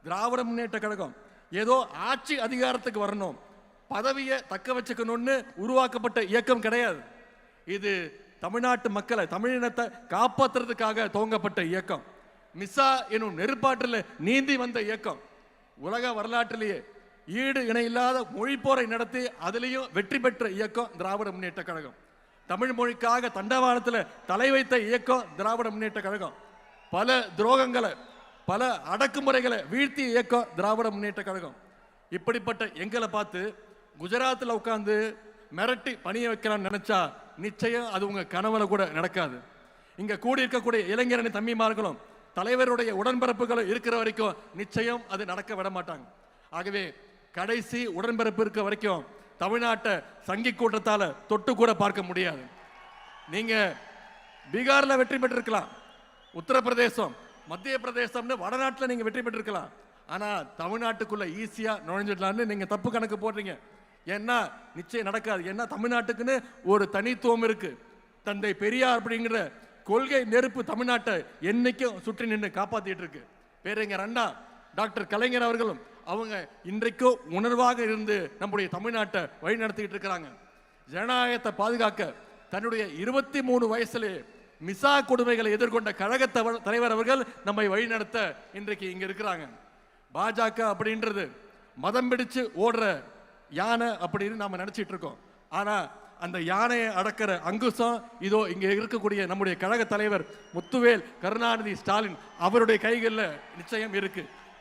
திராவிட முன்னேற்ற கழகம் ஏதோ ஆட்சி அதிகாரத்துக்கு வரணும், பதவியை தக்க வச்சுக்கணும்னு உருவாக்கப்பட்ட இயக்கம் கிடையாது. இது தமிழ்நாட்டு மக்களை, தமிழினத்தை காப்பாற்றுறதுக்காக துவங்கப்பட்ட இயக்கம். மிசா எனும் நெருப்பாற்றில் நீந்தி வந்த இயக்கம். உலக வரலாற்றிலேயே ஈடு இணையில்லாத மொழி போரை நடத்தி அதிலையும் வெற்றி பெற்ற இயக்கம் திராவிட முன்னேற்ற கழகம். தமிழ் மொழிக்காக தண்டவாளத்தில் தலை வைத்த இயக்கம் திராவிட முன்னேற்ற கழகம். பல துரோகங்களை, பல அடக்குமுறைகளை வீழ்த்திய இயக்கம் திராவிட முன்னேற்ற கழகம். இப்படிப்பட்ட எங்களை பார்த்து குஜராத்தில் உட்கார்ந்து மிரட்டி பணிய வைக்கலாம்னு நினைச்சா நிச்சயம் அது உங்க கனவுல கூட நடக்காது. இங்க கூடி இருக்கக்கூடிய இளைஞரணி தம்பிமார்களும் தலைவருடைய உடன்பிறப்புகளும் இருக்கிற வரைக்கும் நிச்சயம் அது நடக்க விட மாட்டாங்க. ஆகவே கடைசி உடன்பிறப்பு இருக்க வரைக்கும் தமிழ்நாட்டை சங்கி கூட்டத்தால தொட்டு கூட பார்க்க முடியாது. நீங்க பீகார்ல வெற்றி பெற்றிருக்கலாம், உத்தரப்பிரதேசம், மத்திய பிரதேசம்னு வடநாட்டில் நீங்க வெற்றி பெற்றிருக்கலாம். ஆனா தமிழ்நாட்டுக்குள்ள ஈஸியா நுழைஞ்சிடலான்னு நீங்க தப்பு கணக்கு போடுறீங்க. ஏன்னா நிச்சயம் நடக்காது. ஏன்னா தமிழ்நாட்டுக்குன்னு ஒரு தனித்துவம் இருக்கு. தந்தை பெரியார் அப்படிங்கிற கொள்கை நெருப்பு தமிழ்நாட்டை என்னைக்கும் சுற்றி நின்று காப்பாத்திட்டு இருக்கு. பேரறிஞர் அண்ணா, டாக்டர் கலைஞர் அவர்களும் அவங்க இன்றைக்கும் உணர்வாக இருந்து நம்முடைய தமிழ்நாட்டை வழி நடத்திட்டு இருக்கிறாங்க. ஜனநாயகத்தை பாதுகாக்க தன்னுடைய 23 வயசுலே மிசா கொடுமைகளை எதிர்கொண்ட கழக தலைவர் அவர்கள் நம்மை வழிநடத்த இன்றைக்கு இங்க இருக்கிறாங்க. பாஜக அப்படின்றது மதம் பிடிச்சு ஓடுற யானை அப்படின்னு நாம நினைச்சிட்டு இருக்கோம். ஆனா அந்த யானையை அடக்கிற அங்குசம் இதோ இங்க இருக்கக்கூடிய நம்முடைய கழக தலைவர் முத்துவேல் கருணாநிதி ஸ்டாலின் அவருடைய கைகளில் நிச்சயம் இருக்கு.